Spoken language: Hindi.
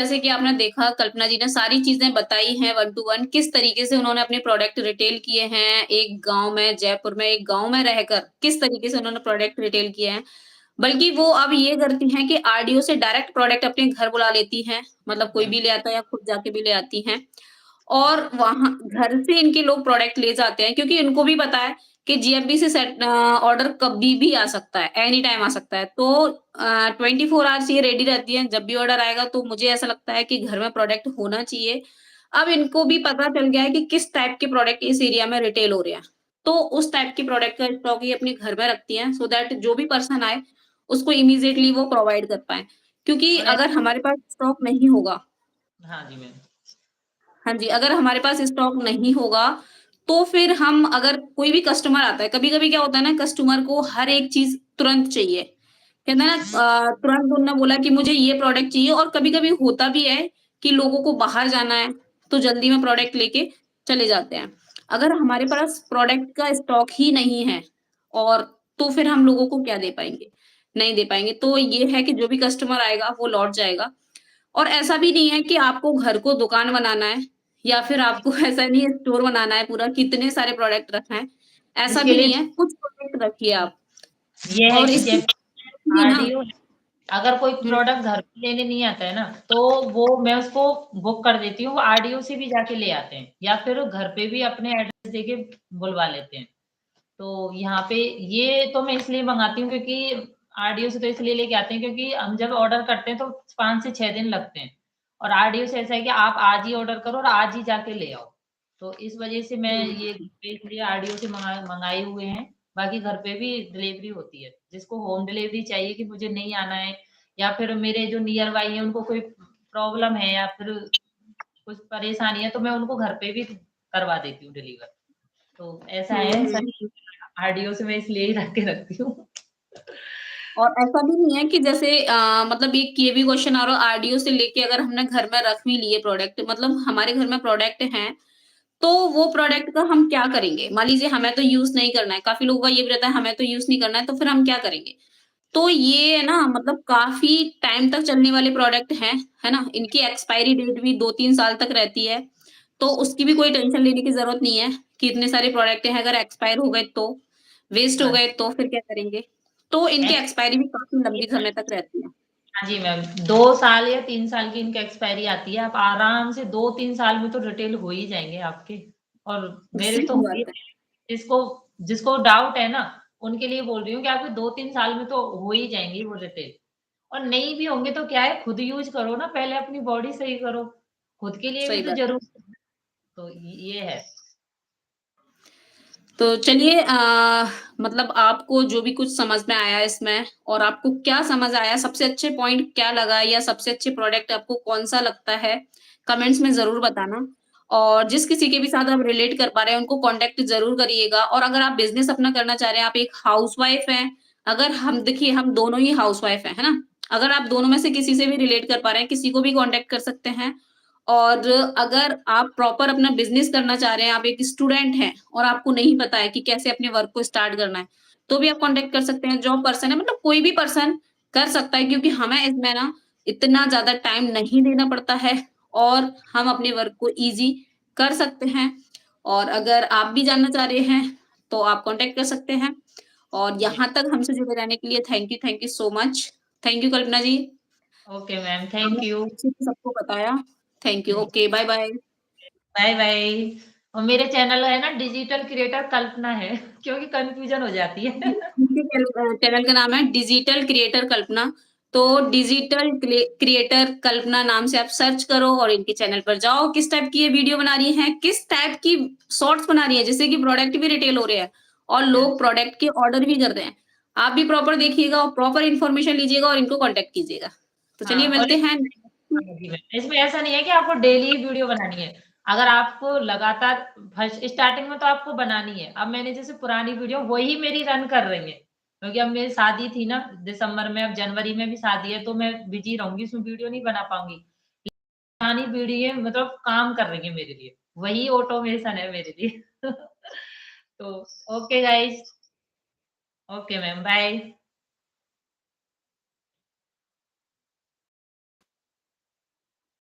जैसे कि आपने देखा कल्पना जी ने सारी चीज़ें बताई हैं वन टू वन, किस तरीके से उन्होंने अपने प्रोडक्ट रिटेल किए हैं, एक गाँव में, जयपुर में, एक गाँव में रहकर किस तरीके से उन्होंने प्रोडक्ट रिटेल किए हैं। बल्कि वो अब ये करती हैं कि आरडीओ से डायरेक्ट प्रोडक्ट अपने घर बुला लेती हैं, मतलब कोई भी ले आता है या खुद जाके भी ले आती हैं। और वहाँ घर से इनके लोग प्रोडक्ट ले जाते हैं क्योंकि इनको भी पता है कि जीएमबी से ऑर्डर कभी भी आ सकता है, एनी टाइम आ सकता है। तो 24 आवर्स ये रेडी रहती हैं, जब भी ऑर्डर आएगा तो मुझे ऐसा लगता है कि घर में प्रोडक्ट होना चाहिए। अब इनको भी पता चल गया है कि किस टाइप के प्रोडक्ट इस एरिया में रिटेल हो रहे हैं। तो उस टाइप के प्रोडक्ट का स्टॉक ये अपने घर में रखती हैं सो दैट जो भी पर्सन आए, उसको इमीडिएटली वो प्रोवाइड कर पाएँ। क्योंकि और अगर हमारे पास स्टॉक नहीं होगा हाँ जी मैम। हाँ जी, अगर हमारे पास स्टॉक नहीं होगा, तो फिर हम अगर कोई भी कस्टमर आता है, कभी-कभी क्या होता है ना कस्टमर को हर एक चीज़ तुरंत चाहिए। कहते हैं ना तुरंत उन्होंने बोला कि मुझे ये प्रोडक्ट चाहिए और कभी-कभी होता भी है कि लोगों को बाहर जाना है, तो जल्दी में प्रोडक्ट लेके चले जाते हैं। अगर हमारे पास प्रोडक्ट का स्टॉक ही नहीं है और तो फिर हम लोगों को क्या दे पाएँगे? नहीं दे पाएँगे। तो ये है कि जो भी कस्टमर आएगा वो लौट जाएगा। और ऐसा भी नहीं है कि आपको घर को दुकान बनाना है या फिर आपको ऐसा नहीं है स्टोर बनाना है पूरा कितने सारे प्रोडक्ट रखना है, ऐसा इसके भी लिए नहीं है, कुछ प्रोडक्ट रखिए आप। ये है और कि इसकी जैसे भी ना आरडीओ अगर कोई हुँ, प्रोडक्ट घर पे लेने नहीं आता है ना, तो वो मैं उसको बुक कर देती हूँ, वो आरडीओ से भी जाके ले आते हैं या फिर घर पे भी अपने एड्रेस देके बुलवा लेते हैं। तो यहाँ पे ये तो मैं इसलिए मंगाती हूँ क्योंकि आरडीओ से तो इसलिए लेके आते हैं क्योंकि हम जब ऑर्डर करते हैं तो 5 से 6 दिन लगते हैं और आरडीओ से ऐसा है कि आप आज ही ऑर्डर करो और आज ही जाके ले आओ। तो इस वजह से मैं हुँ, ये इसलिए आरडीओ से मंगाए हुए हैं। बाकी घर पे भी डिलीवरी होती है। जिसको होम डिलीवरी चाहिए कि मुझे नहीं आना है या फिर मेरे जो नियर बाई है उनको कोई प्रॉब्लम है या फिर कुछ परेशानी है तो मैं उनको घर पे भी करवा देती हूँ डिलीवर। तो ऐसा हुँ, है हुँ। सभी आरडीओ से मैं इसलिए ही रख के रखती हूँ। और ऐसा भी नहीं है कि जैसे मतलब एक ये भी क्वेश्चन आ रहा है आरडीओ से लेके अगर हमने घर में रख भी लिए प्रोडक्ट मतलब हमारे घर में प्रोडक्ट हैं, तो वो प्रोडक्ट का हम क्या करेंगे? मान लीजिए हमें तो यूज़ नहीं करना है, काफ़ी लोगों का ये भी रहता है हमें तो यूज़ नहीं करना है, तो फिर हम क्या करेंगे? तो ये है ना मतलब काफ़ी टाइम तक चलने वाले प्रोडक्ट हैं, है ना? इनकी एक्सपायरी डेट भी 2-3 साल तक रहती है, तो उसकी भी कोई टेंशन लेने की ज़रूरत नहीं है कि इतने सारे प्रोडक्ट हैं, अगर एक्सपायर हो गए तो, वेस्ट हो हाँ, गए तो फिर क्या करेंगे? तो इनकी एक्सपायरी भी काफ़ी लंबी एक्सपायरी समय तक रहती है। हाँ जी मैम, 2 साल या 3 साल की इनकी एक्सपायरी आती है। आप आराम से 2-3 साल में तो रिटेल हो ही जाएँगे आपके और मेरे तो सही हुए बात है। जिसको जिसको डाउट है ना, उनके लिए बोल रही हूँ कि आपके 2-3 साल में तो हो ही जाएँगी वो रिटेल और नहीं भी होंगे तो क्या है खुद यूज़ करो ना, पहले अपनी बॉडी सही करो। खुद के लिए भी सही तो बात है। ज़रूरी है। तो ये है। तो चलिए मतलब आपको जो भी कुछ समझ में आया इसमें और आपको क्या समझ आया, सबसे अच्छे पॉइंट क्या लगा या सबसे अच्छे प्रोडक्ट आपको कौन-सा लगता है, कमेंट्स में ज़रूर बताना। और जिस किसी के भी साथ आप रिलेट कर पा रहे हैं, उनको कॉन्टैक्ट ज़रूर करिएगा और अगर आप बिज़नेस अपना करना चाह रहे हैं, आप एक हाउसवाइफ़ हैं, अगर हम देखिए हम दोनों ही हाउसवाइफ़ हैं, है ना? अगर आप दोनों में से किसी से भी रिलेट कर पा रहे हैं, किसी को भी कॉन्टैक्ट कर सकते हैं और अगर आप प्रॉपर अपना बिज़नेस करना चाह रहे हैं, आप एक स्टूडेंट हैं और आपको नहीं पता है कि कैसे अपने वर्क को स्टार्ट करना है, तो भी आप कॉन्टैक्ट कर सकते हैं। जॉब पर्सन है मतलब कोई भी पर्सन कर सकता है क्योंकि हमें इसमें ना इतना ज़्यादा टाइम नहीं देना पड़ता है और हम अपने वर्क को ईज़ी कर सकते हैं। और अगर आप भी जानना चाह रहे हैं, तो आप कॉन्टैक्ट कर सकते हैं। और जी। यहाँ तक हमसे जुड़े रहने के लिए thank you so much. Thank you Kalpana ji. Okay ma'am, आपने थैंक यू। अच्छे से सबको बताया। Thank you. Okay, bye bye. Bye bye और मेरे चैनल है ना डिजिटल क्रिएटर कल्पना है क्योंकि कंफ्यूजन हो जाती है। उनके चैनल का नाम है डिजिटल क्रिएटर कल्पना। तो डिजिटल क्रिएटर कल्पना नाम से आप सर्च करो और इनके चैनल पर जाओ। किस टाइप की ये वीडियो बना रही हैं, किस टाइप की शॉर्ट्स बना रही हैं, जिससे कि प्रोडक्ट भी रिटेल हो रहे हैं और लोग प्रोडक्ट के ऑर्डर भी कर रहे हैं। आप भी प्रॉपर देखिएगा और प्रॉपर इन्फॉर्मेशन लीजिएगा और इनको कॉन्टैक्ट कीजिएगा। तो चलिए हाँ, और मिलते हैं। हाँ जी, इसमें ऐसा नहीं है कि आपको डेली वीडियो बनानी है। अगर आपको लगातार फर्स्ट स्टार्टिंग में तो आपको बनानी है। अब मैंने जैसे पुरानी वीडियो वही मेरी रन कर रही है। क्योंकि अब मेरी शादी थी ना दिसंबर में, अब जनवरी में भी शादी है तो मैं बिज़ी रहूँगी, इसमें वीडियो नहीं बना पाऊँगी। पुरानी वीडियो मतलब काम कर रही है मेरे लिए। वही ऑटोमेशन है मेरे लिए। तो okay guys, okay ma'am, bye.